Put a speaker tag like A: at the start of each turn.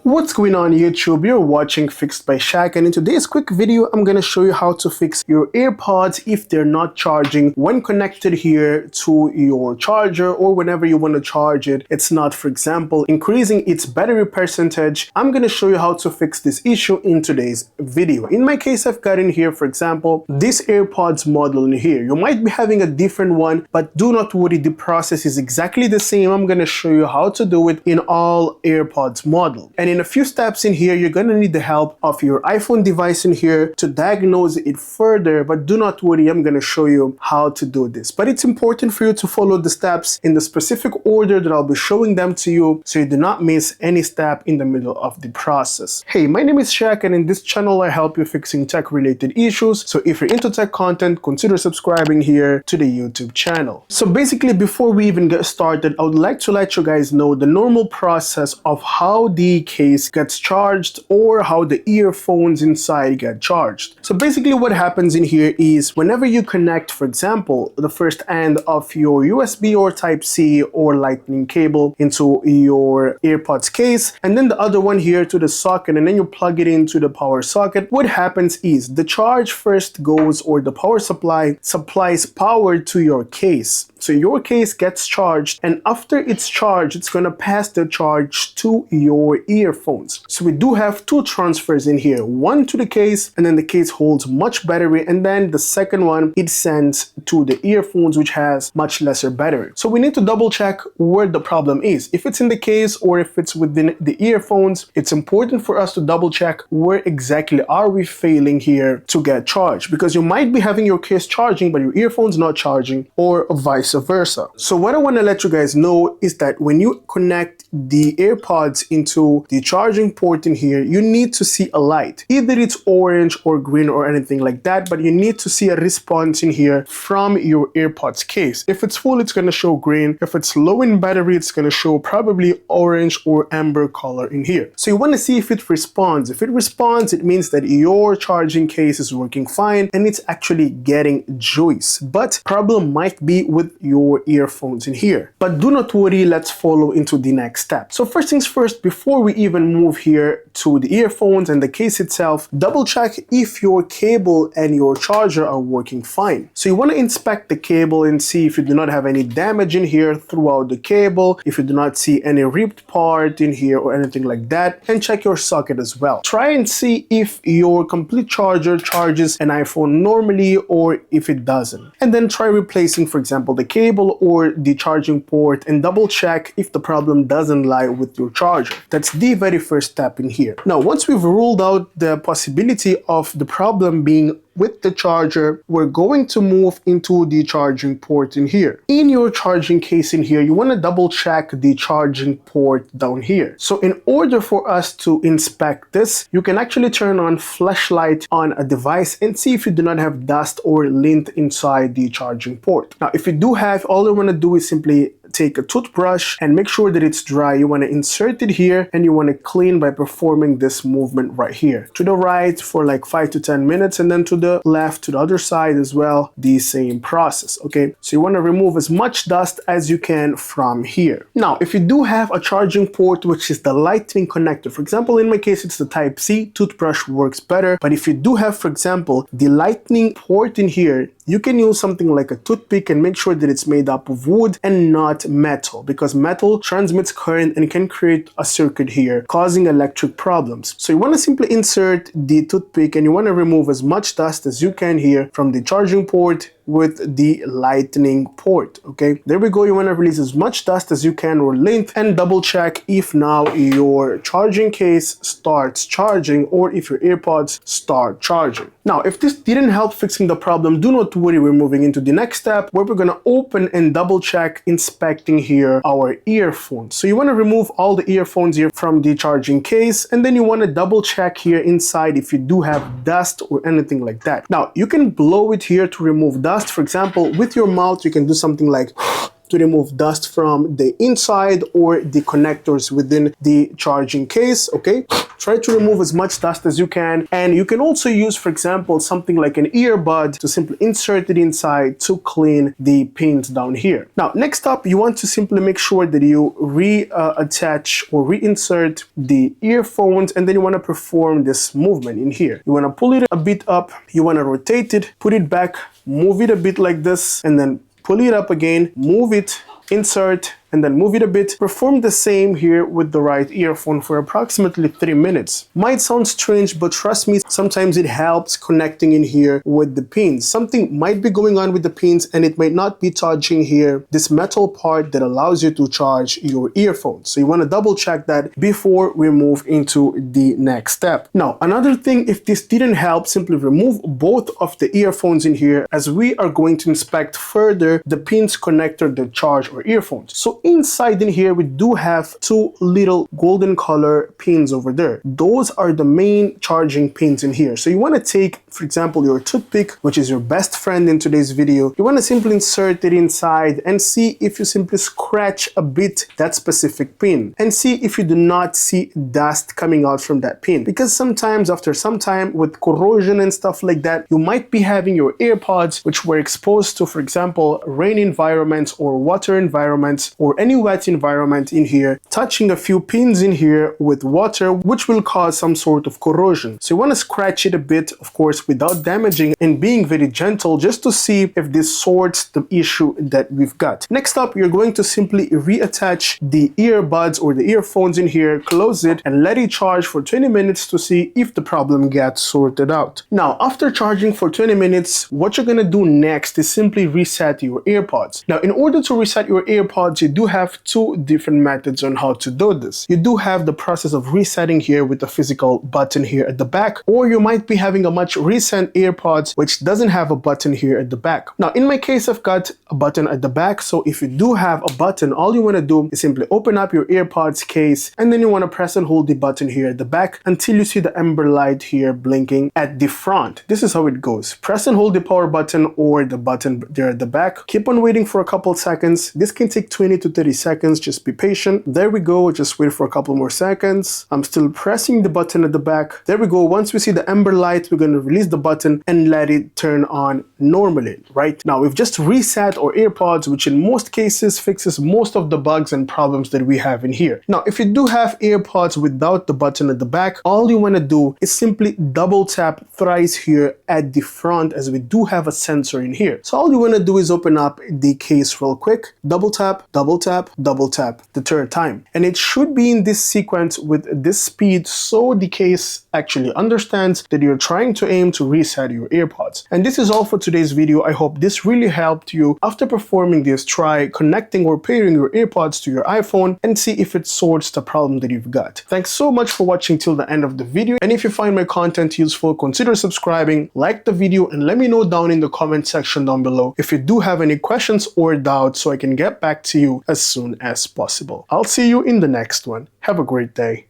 A: What's going on YouTube? You're watching Fixed by Shaq, and in today's quick video I'm going to show you how to fix your AirPods if they're not charging when connected here to your charger, or whenever you want to charge it, it's not, for example, increasing its battery percentage. I'm going to show you how to fix this issue in today's video. In my case, I've got in here, for example, this AirPods model in here. You might be having a different one, but do not worry, the process is exactly the same. I'm going to show you how to do it in all AirPods model. And in a few steps in here, you're going to need the help of your iPhone device in here to diagnose it further, but do not worry, I'm going to show you how to do this. But it's important for you to follow the steps in the specific order that I'll be showing them to you, so you do not miss any step in the middle of the process. Hey, my name is Shaq, and in this channel I help you fixing tech related issues. So if you're into tech content, consider subscribing here to the YouTube channel. So basically, before we even get started, I would like to let you guys know the normal process of how the case gets charged, or how the earphones inside get charged. So basically what happens in here is whenever you connect, for example, the first end of your USB or Type-C or Lightning cable into your AirPods case, and then the other one here to the socket, and then you plug it into the power socket, what happens is the charge first goes, or the power supply supplies power to your case. So your case gets charged, and after it's charged, it's going to pass the charge to your earphones. So we do have two transfers in here, one to the case, and then the case holds much battery, and then the second one it sends to the earphones, which has much lesser battery. So we need to double check where the problem is. If it's in the case or if it's within the earphones, it's important for us to double check where exactly are we failing here to get charged, because you might be having your case charging but your earphones not charging, or vice versa. So what I want to let you guys know is that when you connect the AirPods into the charging port in here, you need to see a light. Either it's orange or green or anything like that, but you need to see a response in here from your AirPods case. If it's full, it's going to show green. If it's low in battery, it's going to show probably orange or amber color in here. So you want to see if it responds. If it responds, it means that your charging case is working fine and it's actually getting juice. But problem might be with your earphones in here. But do not worry, let's follow into the next step. So first things first, before we even move here to the earphones and the case itself, double check if your cable and your charger are working fine. So you want to inspect the cable and see if you do not have any damage in here throughout the cable, if you do not see any ripped part in here or anything like that, and check your socket as well. Try and see if your complete charger charges an iPhone normally or if it doesn't. And then try replacing, for example, the cable or the charging port, and double check if the problem doesn't lie with your charger. That's the very first step in here. Now, once we've ruled out the possibility of the problem being with the charger, we're going to move into the charging port in here. In your charging case in here, you want to double check the charging port down here. So in order for us to inspect this, you can actually turn on flashlight on a device and see if you do not have dust or lint inside the charging port. Now, if you do have, all you want to do is simply take a toothbrush and make sure that it's dry. You want to insert it here and you want to clean by performing this movement right here. To the right for like 5 to 10 minutes, and then to the left to the other side as well, the same process. Okay, so you want to remove as much dust as you can from here. Now, if you do have a charging port which is the Lightning connector, for example, in my case it's the Type-C, toothbrush works better. But if you do have, for example, the Lightning port in here, you can use something like a toothpick and make sure that it's made up of wood and not metal, because metal transmits current and can create a circuit here, causing electric problems. So you want to simply insert the toothpick and you want to remove as much dust as you can here from the charging port with the Lightning port. Okay, there we go. You want to release as much dust as you can or lint, and double check if now your charging case starts charging or if your AirPods start charging. Now, if this didn't help fixing the problem, do not worry, we're moving into the next step where we're going to open and double check inspecting here our earphones. So you want to remove all the earphones here from the charging case, and then you want to double check here inside if you do have dust or anything like that. Now, you can blow it here to remove dust. For example, with your mouth, you can do something like to remove dust from the inside or the connectors within the charging case, okay? Try to remove as much dust as you can, and you can also use, for example, something like an earbud to simply insert it inside to clean the pins down here. Now, next up, you want to simply make sure that you reattach or reinsert the earphones, and then you want to perform this movement in here. You want to pull it a bit up, you want to rotate it, put it back, move it a bit like this, and then pull it up again, move it, insert, and then move it a bit. Perform the same here with the right earphone for approximately 3 minutes. Might sound strange, but trust me, sometimes it helps connecting in here with the pins. Something might be going on with the pins and it might not be touching here this metal part that allows you to charge your earphones. So you want to double check that before we move into the next step. Now, another thing, if this didn't help, simply remove both of the earphones in here, as we are going to inspect further the pins connector that charge our earphones. So inside in here, we do have two little golden color pins over there. Those are the main charging pins in here. So you want to take, for example, your toothpick, which is your best friend in today's video. You want to simply insert it inside and see if you simply scratch a bit that specific pin and see if you do not see dust coming out from that pin. Because sometimes after some time with corrosion and stuff like that, you might be having your AirPods, which were exposed to, for example, rain environments or water environments or any wet environment in here, touching a few pins in here with water, which will cause some sort of corrosion. So you want to scratch it a bit, of course, without damaging, and being very gentle, just to see if this sorts the issue that we've got. Next up, you're going to simply reattach the earbuds or the earphones in here, close it, and let it charge for 20 minutes to see if the problem gets sorted out. Now, after charging for 20 minutes, what you're gonna do next is simply reset your AirPods. Now, in order to reset your AirPods, you do have two different methods on how to do this. You do have the process of resetting here with the physical button here at the back, or you might be having a much recent AirPods which doesn't have a button here at the back. Now, in my case, I've got a button at the back, so if you do have a button, all you want to do is simply open up your AirPods case, and then you want to press and hold the button here at the back until you see the amber light here blinking at the front. This is how it goes. Press and hold the power button or the button there at the back. Keep on waiting for a couple seconds. This can take 20 to 30 seconds. Just be patient. There we go. Just wait for a couple more seconds. I'm still pressing the button at the back. There we go. Once we see the amber light, we're going to release the button and let it turn on normally. Right now, we've just reset our AirPods, which in most cases fixes most of the bugs and problems that we have in here. Now, if you do have AirPods without the button at the back, all you want to do is simply double tap thrice here at the front, as we do have a sensor in here. So all you want to do is open up the case real quick, double tap, double tap, double tap the third time. And it should be in this sequence with this speed, so the case actually understands that you're trying to aim to reset your AirPods. And this is all for today's video. I hope this really helped you. After performing this, try connecting or pairing your AirPods to your iPhone and see if it sorts the problem that you've got. Thanks so much for watching till the end of the video. And if you find my content useful, consider subscribing, like the video, and let me know down in the comment section down below if you do have any questions or doubts, so I can get back to you as soon as possible. I'll see you in the next one. Have a great day.